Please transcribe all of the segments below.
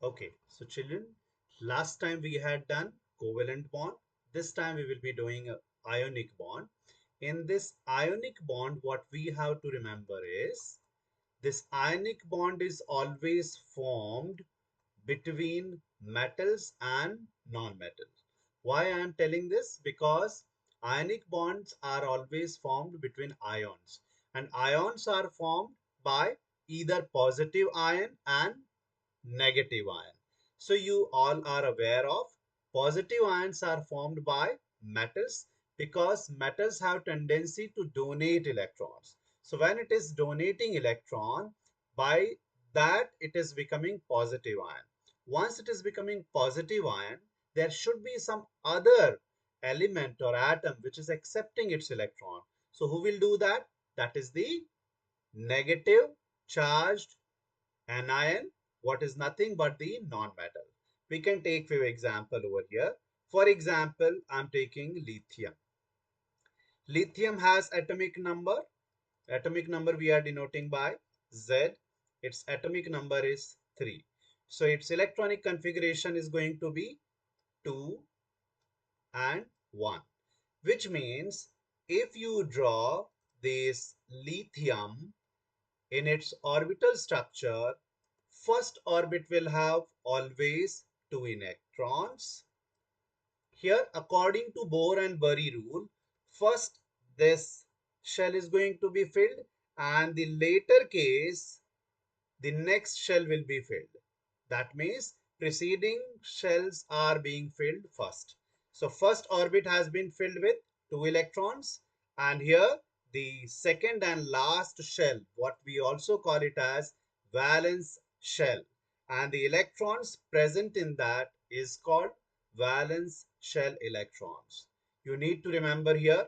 Okay, so children, last time we had done covalent bond. This time we will be doing a ionic bond. In this ionic bond, what we have to remember is this ionic bond is always formed between metals and non-metals. Why I am telling this? Because ionic bonds are always formed between ions, and ions are formed by either positive ion and negative ion. So you all are aware of positive ions are formed by metals because metals have tendency to donate electrons. So when it is donating electron, by that it is becoming positive ion. Once it is becoming positive ion, there should be some other element or atom which is accepting its electron. So who will do that? That is the negative charged anion, what is nothing but the non-metal. We can take few example over here. For example, I'm taking lithium. Lithium has atomic number. Atomic number we are denoting by Z. Its atomic number is 3. So its electronic configuration is going to be 2 and 1. Which means if you draw this lithium in its orbital structure, first orbit will have always 2 electrons. Here, according to Bohr and Bury rule, first this shell is going to be filled, and the later case, the next shell will be filled. That means preceding shells are being filled first. So first orbit has been filled with 2 electrons, and here the second and last shell, what we also call it as valence shell, and the electrons present in that is called valence shell electrons. You need to remember here,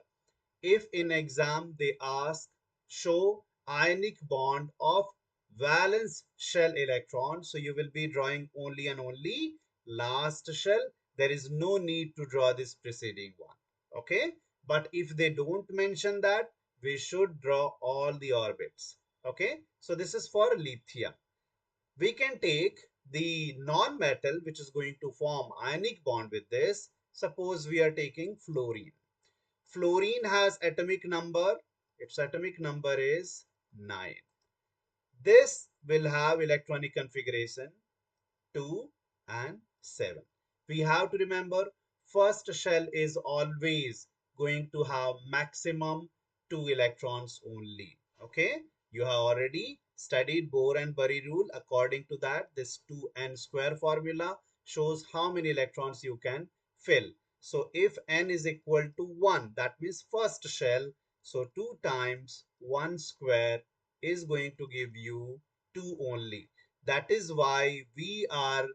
if in exam they ask show ionic bond of valence shell electron, so you will be drawing only and only last shell. There is no need to draw this preceding one. Okay, but if they don't mention that, we should draw all the orbits. Okay, so this is for lithium. We can take the non-metal which is going to form ionic bond with this. Suppose we are taking fluorine. Fluorine has atomic number. Its atomic number is 9. This will have electronic configuration 2 and 7. We have to remember first shell is always going to have maximum 2 electrons only. Okay, you have already studied Bohr and Bury rule. According to that, this 2n square formula shows how many electrons you can fill. So if n is equal to 1, that means first shell, so 2 times 1 square is going to give you 2 only. That is why we are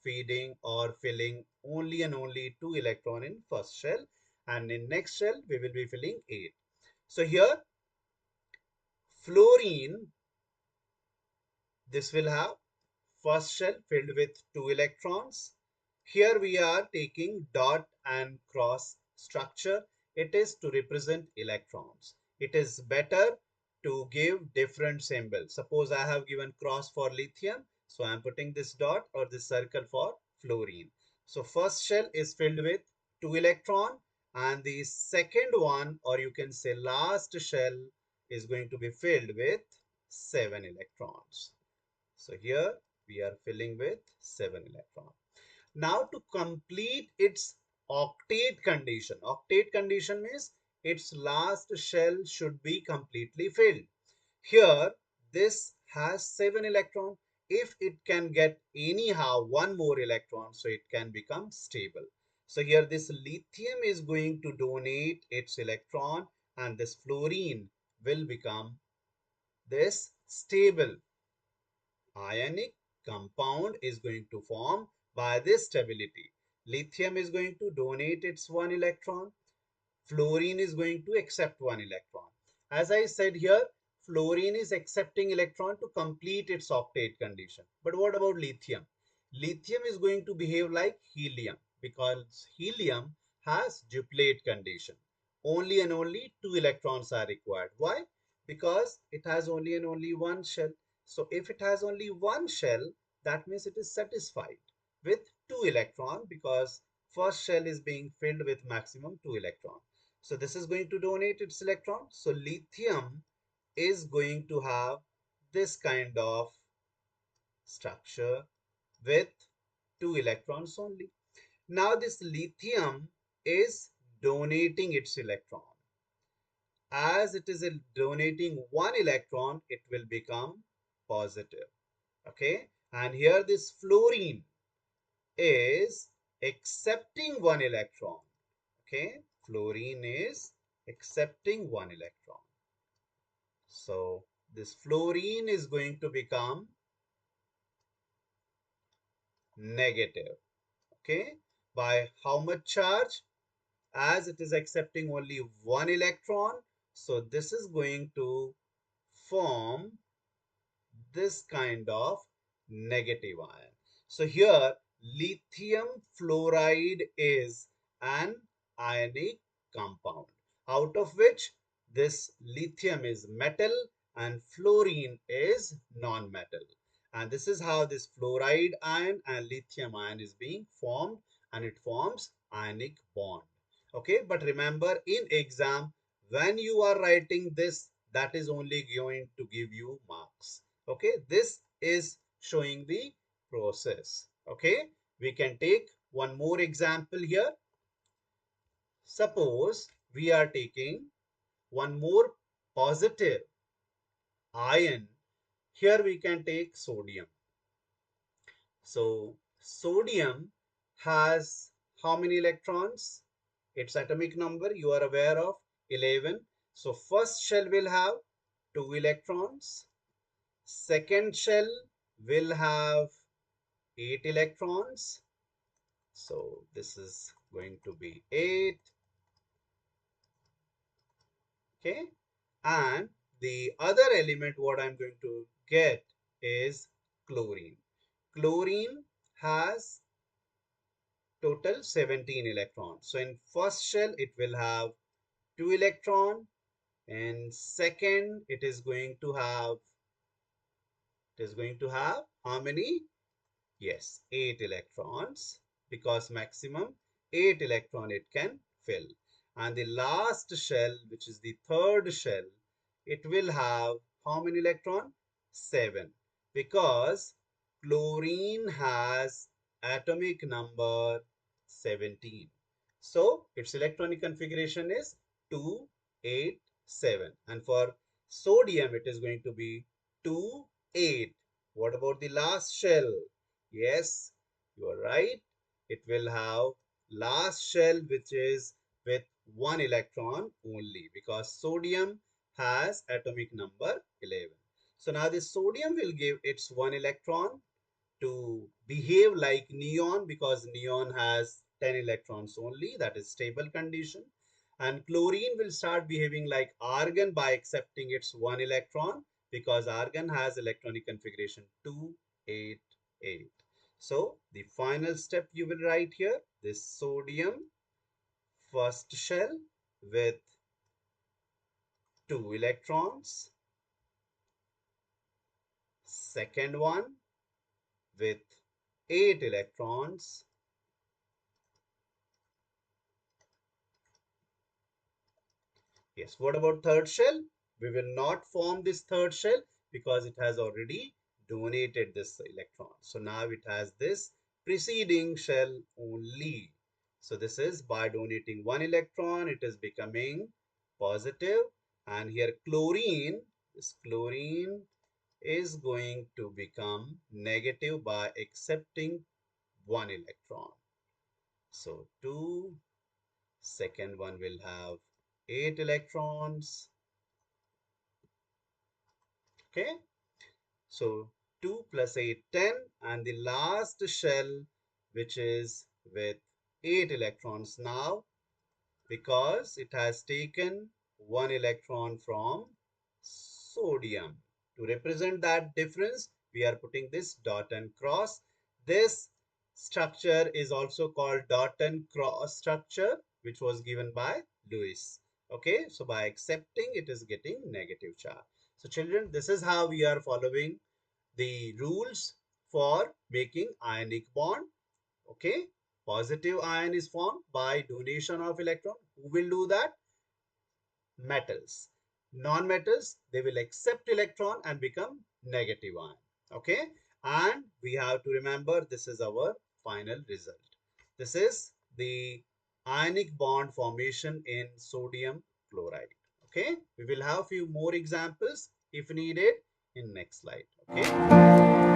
feeding or filling only and only 2 electron in first shell, and in next shell we will be filling 8. So here fluorine, this will have first shell filled with 2 electrons. Here we are taking dot and cross structure. It is to represent electrons. It is better to give different symbols. Suppose I have given cross for lithium, so I am putting this dot or this circle for fluorine. So first shell is filled with 2 electron, and the second one, or you can say last shell, is going to be filled with 7 electrons. So here we are filling with 7 electrons. Now to complete its octet condition means its last shell should be completely filled. Here this has 7 electrons. If it can get anyhow one more electron, so it can become stable. So here this lithium is going to donate its electron, and this fluorine will become this stable ionic compound is going to form by this stability. Lithium is going to donate its 1 electron. Fluorine is going to accept 1 electron. As I said here, fluorine is accepting electron to complete its octet condition. But what about lithium? Lithium is going to behave like helium because helium has duplet condition. Only and only 2 electrons are required. Why? Because it has only and only one shell. So if it has only one shell, that means it is satisfied with 2 electron because first shell is being filled with maximum 2 electron. So this is going to donate its electron. So lithium is going to have this kind of structure with 2 electrons only. Now this lithium is donating its electron. As it is donating 1 electron, it will become positive. Okay, and here this fluorine is accepting 1 electron. Okay, fluorine is accepting 1 electron. So this fluorine is going to become negative. Okay, by how much charge? As it is accepting only 1 electron, so this is going to form this kind of negative ion. So here lithium fluoride is an ionic compound, out of which this lithium is metal and fluorine is non-metal. And this is how this fluoride ion and lithium ion is being formed, and it forms ionic bond. Okay, but remember in exam when you are writing this, that is only going to give you marks. Okay, this is showing the process. Okay, we can take one more example here. Suppose we are taking one more positive ion. Here we can take sodium. So sodium has how many electrons? Its atomic number you are aware of, 11. So first shell will have 2 electrons. Second shell will have 8 electrons. So this is going to be 8. Okay. And the other element what I'm going to get is chlorine. Chlorine has total 17 electrons. So in first shell it will have 2 electron. And second it is going to have how many? Yes, 8 electrons, because maximum 8 electron it can fill. And the last shell, which is the third shell, it will have how many electron? 7, because chlorine has atomic number 17. So its electronic configuration is 2, 8, 7. And for sodium, it is going to be 2, 8. What about the last shell? Yes, you are right. It will have last shell which is with 1 electron only, because sodium has atomic number 11. So now the sodium will give its 1 electron to behave like neon, because neon has 10 electrons only, that is stable condition. And chlorine will start behaving like argon by accepting its 1 electron, because argon has electronic configuration 2, 8, 8. So the final step you will write here, this sodium first shell with 2 electrons, second one with 8 electrons, yes, what about third shell? We will not form this third shell because it has already donated this electron. So now it has this preceding shell only. So this is by donating 1 electron, it is becoming positive. And here chlorine, this chlorine is going to become negative by accepting 1 electron. So 2, second one will have 8 electrons. Okay, so 2 plus 8, 10, and the last shell which is with 8 electrons now, because it has taken 1 electron from sodium. To represent that difference, we are putting this dot and cross. This structure is also called dot and cross structure, which was given by Lewis. Okay, so by accepting, it is getting negative charge. So children, this is how we are following the rules for making ionic bond. Okay, positive ion is formed by donation of electron. Who will do that? Metals. Non-metals, they will accept electron and become negative ion. Okay, and we have to remember this is our final result. This is the ionic bond formation in sodium chloride. Okay, we will have few more examples if needed in next slide. Okay.